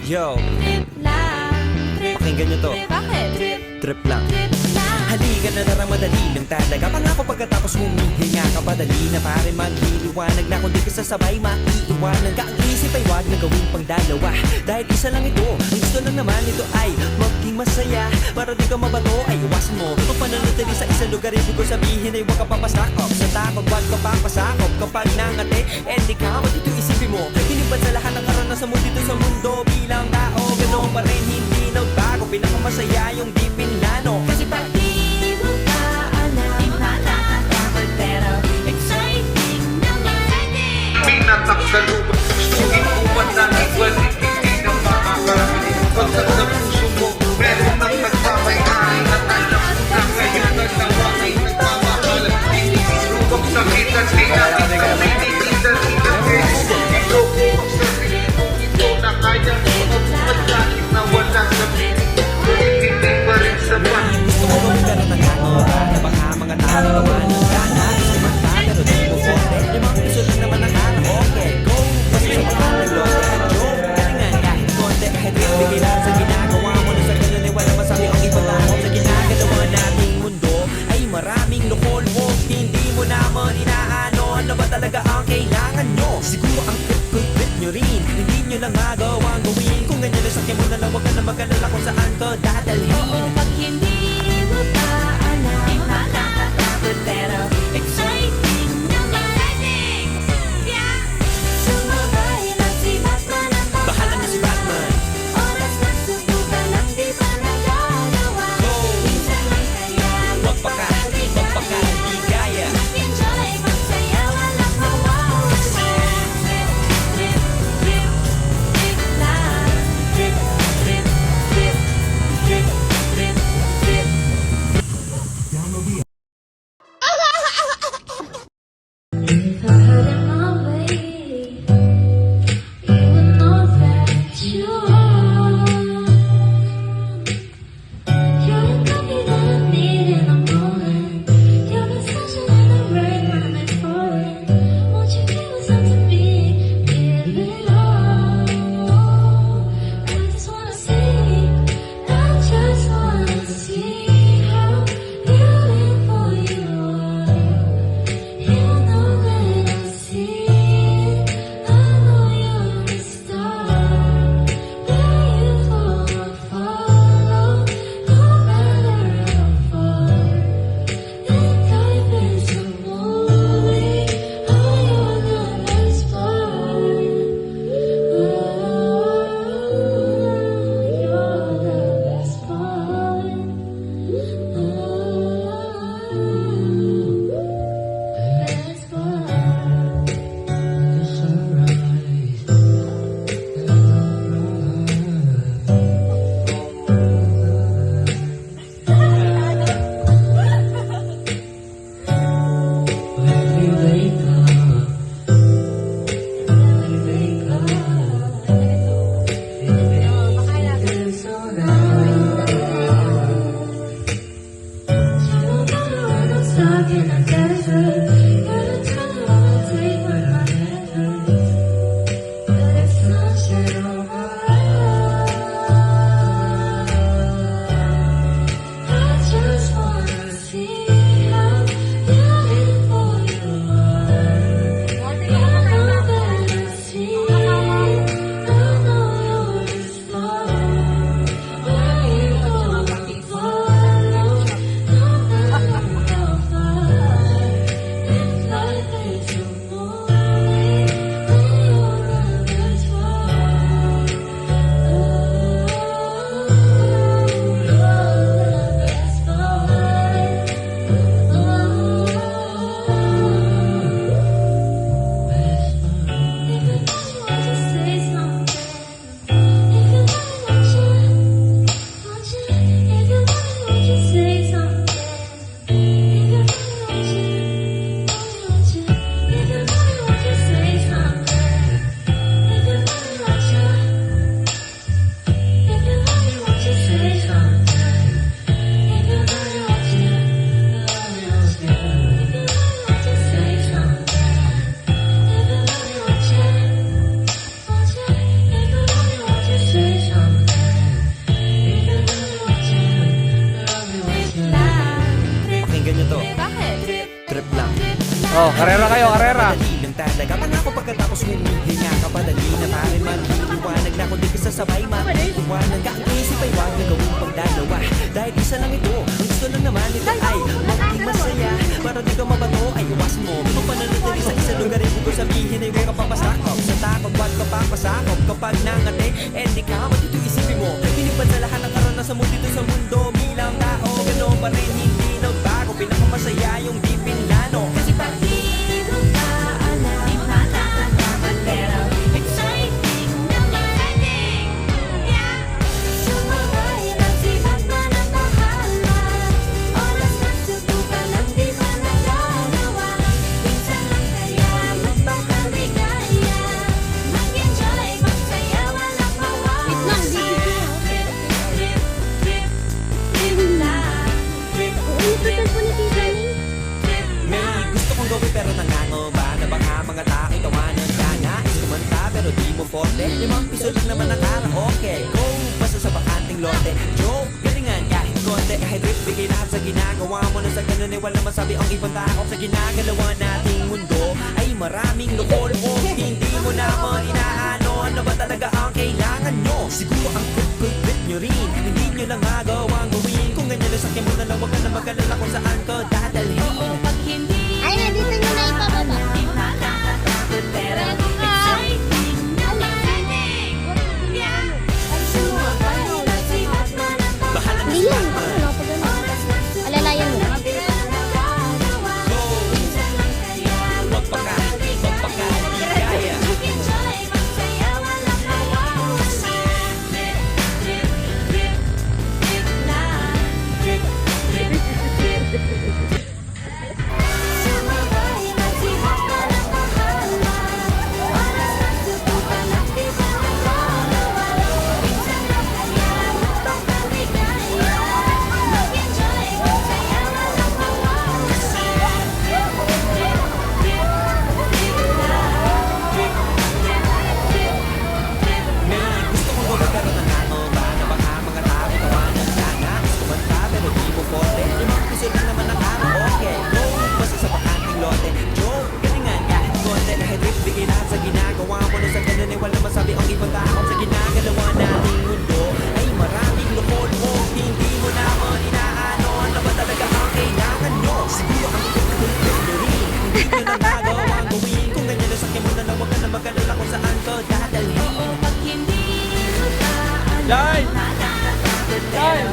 Yo, Trip lang, trip, pakinggan nyo to. trip, bakit? Trip, Trip lang. trip lang. Halika na tara, madali lang talaga. Pangako pagkatapos humihinga ka, padali na pare maghiliwanag na. Kung di ka sasabay, maiiwanan ka. Ang isip ay wag na gawing pang dalawa, dahil isa lang ito. Ang gusto lang naman ito ay maging masaya. Para di ka mabato ay iwasan mo kung pananatili sa isang lugar. Ibig ko sabihin ay huwag ka papasakop sa takot, wag ka papasakop. Kapag nangate, di ka dito isipin mo. Hinibad sa lahat ng karanasan mo dito sa mundo. Bilang tao, ganoon pa rin, hindi nagbago. Pinakamasaya yung di pinlano. Kasi pag di mo pa alam, nakakatakot pero exciting naman. Pinapaksalubot sa studio Uwan na nagwalik, hindi na makakarating. Pagkat sa puso mo, meron ng nagpapayari. At alam na ngayon nagtawa ay nagmamahal. Inisubok sa kita, di natin kami nitidal-idal. Ito ko ang sarili kong ito na kaya mabuhat kahit na wala sa piling. Ngunit hindi pa rin sapat. Gusto ko gawin ka na nagkakita na baka mga tao naman ng gana. Gusto mata pero di mo forte. Yung mga gusto lang naman ng harap. Okay, go! Mas may mga naglote at joke. Galingan kahit konti. Kahit bigay lang sa ginagawa mo. Na sa ganun ay wala masabi ang ibang tao. Sa ginagawa nating mundo ay maraming loko-loko. Hindi mo naman inaano. Ano ba talaga ang kailangan nyo? Siguro ang trip nyo rin. Hindi nyo lang magawang gawin. Kung ganyan ay sakyan mo na lang. Huwag ka na mag-alala kung saan ka dadalhin. Oo, pag hindi mo pa alam, nakakatakot pero exciting naman. Yeah! Sumabay lang si Batman at Bahala na si Batman. oras na subukan lang di pa nagagawa. Go! Minsan lang kaya Magpaka, di kaya. mag-enjoy, magsaya, walang mawawala. Trip, trip, trip, trip lang. Trip, trip, trip, Oh, karera kayo, karera. Madali lang talaga pangako pagkatapos humihinga ka. Padali na pare maghihiliwanag na kung di ka sasabay maiiwanan ka. Ang isip ay wag na gawing pagdalawa, dahil isa lang ito. Ang gusto lang naman nito ay maging masaya. Para di ka mabato ay iwasan mo kung pananatili sa isang lugar ay kung sabihin ay huwag ka papasakop. Sa takot wag ka papasakop. Kapag nangate eh di ka matito isipin mo. Pinipad sa lahat ng karanasan mo dito sa mundo. Bilang tao gano'n pa rin hindi nagbago. Pinakamasaya yung di pinlano. Kasi pag di mo pa alam, di pa nakakatapat pero exciting naman. Yeah. Sumabay lang si Batman ang bahala. Oras na subukan lang di pa nagagawa. Minsan lang kaya magpakaligaya. Mag-enjoy, magsaya, walang mawawala. Trip, trip, trip, trip na. Trip, trip, trip. May gusto kong gawin pero nangangamba na baka mga tao'y tawanan ka. Nais kumanta pero di mo forte. 5 piso lang naman ang karaoke. Go, basta sa bakanting lote. Joke, galingan kahit konti. Kahit rip, bigay lahat sa ginagawa mo. Na sa ganun ay wala masabi ang ibang tao. Sa ginagalawa nating mundo ay maraming loko-loko. Hindi mo naman inaano. Ano ba talaga ang kailangan nyo? Siguro ang kulpit nyo rin. Hindi nyo lang magawang gawin. Kung ganyan lang sakyan mo na lang, wag ka na mag-alala kung saan ka dadalhin. Pag hindi Ay, nandito nyo na ipababa. di pa nakakatakot pero exciting naman. Yeah. Sumabay lang si Batman ang Bahala na Hindi si yan. Batman. Ano, pag ano. Alalayan mo. Go, magpakaligaya. May gusto kong gawin pero nangangamba na baka mga tao'y tawanan ka. Nais kumanta pero di mo forte. 5 piso lang naman ang karaoke. Go, basta sa bakanting lote. Joke, galingan kahit konti. Kahit rip, bigay lahat sa ginagawa mo. Na sa ganun ay wala masabi ang ibang tao. Sa ginagalawa nating mundo ay maraming loko-loko. Hindi mo naman inaano. Ano ba talaga ang kailangan nyo? Siguro ang kulpit nyo rin. Hindi nyo lang nagawang gawin. Kung ganyan na sakyan mo na lang, wag ka na mag-alala kung saan ka dadalhin. Pag hindi mo pa alam, Jai! nakakatakot pero